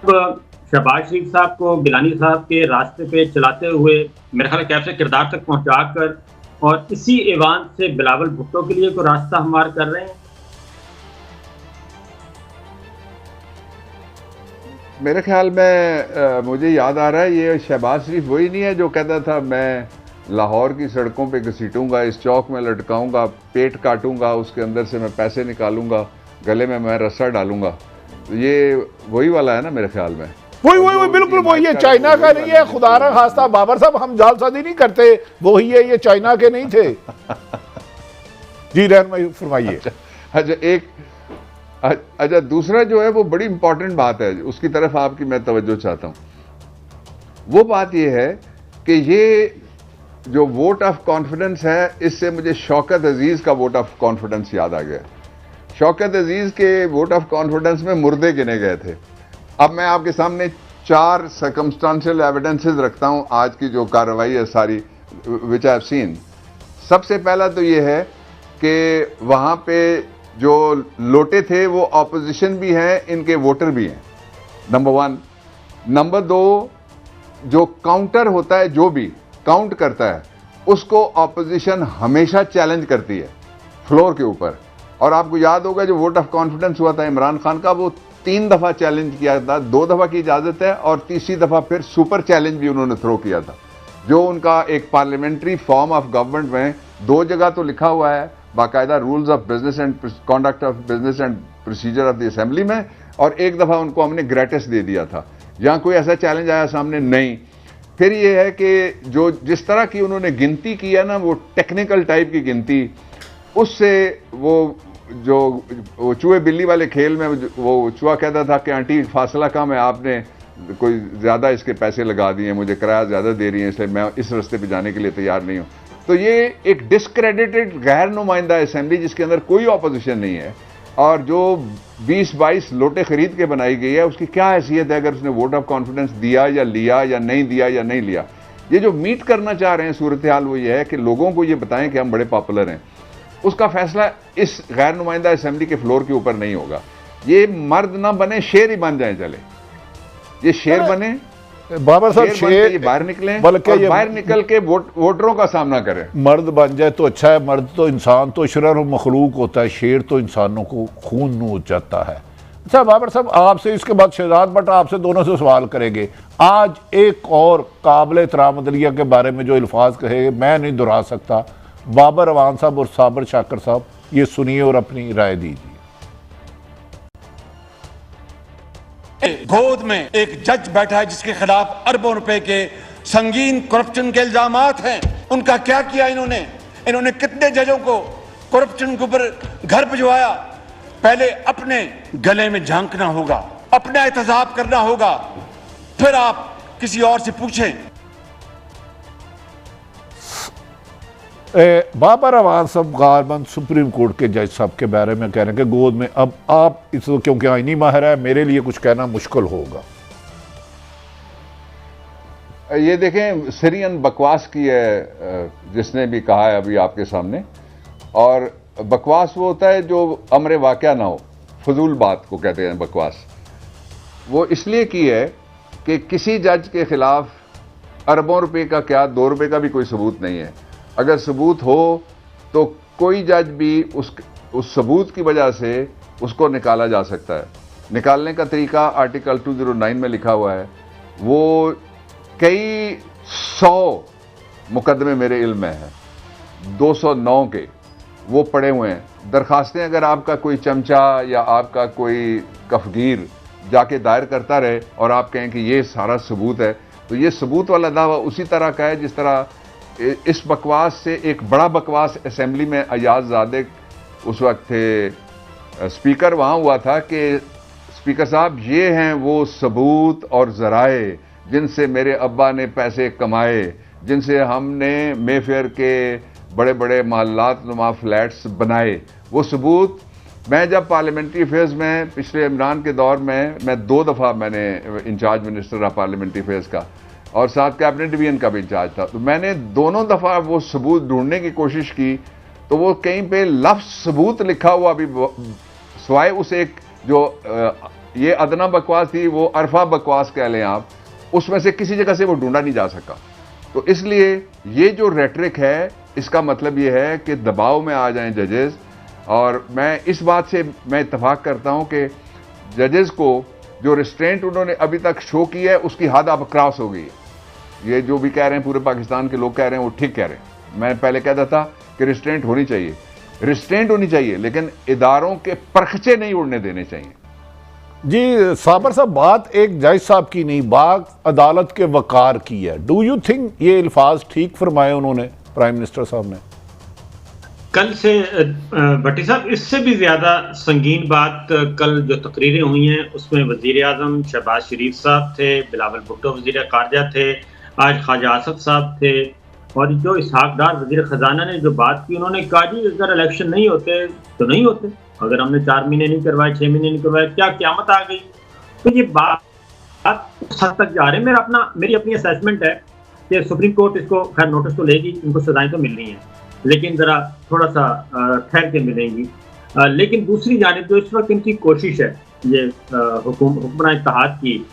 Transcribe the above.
शहबाज शरीफ साहब को गिलानी साहब के रास्ते पे चलाते हुए मेरे ख्याल है कैब से किरदार तक पहुंचाकर और इसी ऐवान से बिलावल भुट्टो के लिए कोई रास्ता हमवार कर रहे हैं। मेरे ख्याल में मुझे याद आ रहा है ये शहबाज शरीफ वही नहीं है जो कहता था मैं लाहौर की सड़कों पे घसीटूंगा, इस चौक में लटकाऊंगा, पेट काटूंगा, उसके अंदर से मैं पैसे निकालूंगा, गले में मैं रस्सा डालूंगा। तो ये वही वाला है ना मेरे ख्याल में। वही बिल्कुल वही है, चाइना का नहीं है। खुदा ना खास्ता बाबर साहब हम जालसाजी नहीं करते, वही है, ये चाइना के नहीं थे। जी रहनुमाई फरमाइए। अच्छा दूसरा जो है वो बड़ी इंपॉर्टेंट बात है, उसकी तरफ आपकी मैं तवज्जो चाहता हूं। वो बात ये है कि ये जो वोट ऑफ कॉन्फिडेंस है, इससे मुझे शौकत अजीज का वोट ऑफ कॉन्फिडेंस याद आ गया। शौकत अजीज के वोट ऑफ कॉन्फिडेंस में मुर्दे गिने गए थे। अब मैं आपके सामने 4 सर्कमस्टांशियल एविडेंसेस रखता हूं आज की जो कार्रवाई है सारी विच आई हैव सीन। सबसे पहला तो ये है कि वहां पे जो लोटे थे वो ऑपोजिशन भी हैं, इनके वोटर भी हैं, नंबर 1। नंबर 2, जो काउंटर होता है, जो भी काउंट करता है, उसको ऑपोजिशन हमेशा चैलेंज करती है फ्लोर के ऊपर। और आपको याद होगा जो वोट ऑफ कॉन्फिडेंस हुआ था इमरान खान का, वो 3 दफा चैलेंज किया था, 2 दफा की इजाजत है और तीसरी दफा फिर सुपर चैलेंज भी उन्होंने थ्रो किया था, जो उनका एक पार्लियामेंट्री फॉर्म ऑफ गवर्नमेंट में 2 जगह तो लिखा हुआ है बाकायदा, rules of business and conduct of business and procedure of the assembly में, और एक दफा उनको हमने ग्रेटिस दे दिया था। यहां कोई ऐसा चैलेंज आया सामने नहीं। फिर ये है कि जो जिस तरह की उन्होंने गिनती की है ना, वो टेक्निकल टाइप की गिनती, उससे वो चूहे बिल्ली वाले खेल में वो चूहा कहता था कि आंटी फासला कम है, आपने कोई ज्यादा इसके पैसे लगा दिए, मुझे किराया ज्यादा दे रही है, इसलिए मैं इस रास्ते पे जाने के लिए तैयार नहीं हूं। तो ये एक डिस्क्रेडिटेड गैर नुमाइंदा असेंबली जिसके अंदर कोई ऑपोजिशन नहीं है, और जो 20-22 लोटे खरीद के बनाई गई है, उसकी क्या हैसियत है अगर उसने वोट ऑफ कॉन्फिडेंस दिया या लिया या नहीं दिया या नहीं लिया। ये जो मीट करना चाह रहे हैं सूरत हाल, वो ये है कि लोगों को ये बताएं कि हम बड़े पॉपुलर हैं। उसका फैसला इस गैर नुमाइंदा असेंबली के फ्लोर के ऊपर नहीं होगा। ये मर्द ना बने, शेर ही बन जाए। चले ये शेर बने, बाबर साहब शेर बाहर निकले, बल्कि और बाहर निकल के वोटरों का सामना करें। मर्द बन जाए तो अच्छा है। मर्द तो इंसान तो अशरर मखलूक होता है, शेर तो इंसानों को खून नोच जाता है। अच्छा बाबर साहब, आपसे इसके बाद शहजाद भट्ट आपसे दोनों से सवाल करेंगे। आज एक और काबिल एहतराम अदलिया के बारे में जो अल्फाज कहे मैं नहीं दोहरा सकता, बाबर अवान साहब और साबर शाकर साहब, ये सुनिए और अपनी राय दीजिए। गोद में एक जज बैठा है जिसके खिलाफ अरबों रुपए के संगीन करप्शन के इल्जामात हैं। उनका क्या किया इन्होंने कितने जजों को करप्शन के ऊपर घर भिजवाया। पहले अपने गले में झांकना होगा, अपना एहतसाब करना होगा, फिर आप किसी और से पूछें। बाबर अवान साहब गारबंद सुप्रीम कोर्ट के जज साहब के बारे में कह रहे हैं कि गोद में, अब आप इस क्योंकि आईनी माहिर है, मेरे लिए कुछ कहना मुश्किल होगा। ये देखें, सिरियन बकवास की है जिसने भी कहा है अभी आपके सामने, और बकवास वो होता है जो अमरे वाक़या ना हो, फजूल बात को कहते हैं बकवास। वो इसलिए की है कि किसी जज के खिलाफ अरबों रुपए का क्या, 2 रुपए का भी कोई सबूत नहीं है। अगर सबूत हो तो कोई जज भी उस सबूत की वजह से उसको निकाला जा सकता है। निकालने का तरीका आर्टिकल 209 में लिखा हुआ है। वो कई 100 मुकदमे मेरे इल्म में हैं, 209 के वो पड़े हुए हैं। दरखास्तें अगर आपका कोई चमचा या आपका कोई कफगीर जाके दायर करता रहे और आप कहें कि ये सारा सबूत है, तो ये सबूत वाला दावा उसी तरह का है जिस तरह इस बकवास से एक बड़ा बकवास असेंबली में अयाज ज़ादे उस वक्त थे स्पीकर, वहाँ हुआ था कि स्पीकर साहब ये हैं वो सबूत और ज़राए जिनसे मेरे अब्बा ने पैसे कमाए, जिनसे हमने मेफेयर के बड़े बड़े महल्लात नुमा फ्लैट्स बनाए। वो सबूत मैं जब पार्लियामेंट्री अफेयर्स में पिछले इमरान के दौर में मैं 2 दफ़ा मैंने इंचार्ज मिनिस्टर रहा पार्लियामेंट्री अफेयर्स का, और साथ कैबिनेट डिवीजन का भी इंचार्ज था, तो मैंने दोनों दफ़ा वो सबूत ढूंढने की कोशिश की, तो वो कहीं पे लफ्ज़ सबूत लिखा हुआ भी, सिवाय उस एक जो ये अदना बकवास थी, वो अरफा बकवास कह लें आप, उसमें से किसी जगह से वो ढूंढा नहीं जा सका। तो इसलिए ये जो रेटरिक है, इसका मतलब ये है कि दबाव में आ जाएं जजेस। और मैं इस बात से मैं इत्तेफाक करता हूं कि जजेस को जो रिस्ट्रेंट उन्होंने अभी तक शो की है, उसकी हद अब क्रॉस हो गई है। ये जो भी कह रहे हैं, पूरे पाकिस्तान के लोग कह रहे हैं, वो ठीक कह रहे हैं। मैं पहले कहता था कि रिस्ट्रेंट होनी चाहिए, रिस्ट्रेंट होनी चाहिए, लेकिन इदारों के परखचे नहीं उड़ने देने चाहिए। जी साबर साहब, बात एक जज साहब की नहीं, बात अदालत के वकार की है। डू यू थिंक ये अल्फाज ठीक फरमाए उन्होंने, प्राइम मिनिस्टर साहब ने? कल से भट्टी साहब, इससे भी ज्यादा संगीन बात कल जो तकरीरें हुई हैं उसमें वजीर आजम शहबाज शरीफ साहब थे, बिलावल भुट्टो वजीर खारजा थे, आज ख्वाजा आसफ साहब थे, और जो इसहाक डार वजीर खजाना ने जो बात की, उन्होंने कहा जी अगर इलेक्शन नहीं होते तो नहीं होते, अगर हमने 4 महीने नहीं करवाए, 6 महीने नहीं करवाए, क्या क्यामत आ गई? तो ये बात उस हद तक जा रहे हैं। मेरी अपनी असेसमेंट है कि सुप्रीम कोर्ट इसको खैर नोटिस तो लेगी, इनको सजाएं तो मिल रही हैं, लेकिन ज़रा थोड़ा सा ठहर के मिलेंगी। लेकिन दूसरी जानिब जो इस वक्त इनकी कोशिश है ये हुक्मरान इत्तेहाद की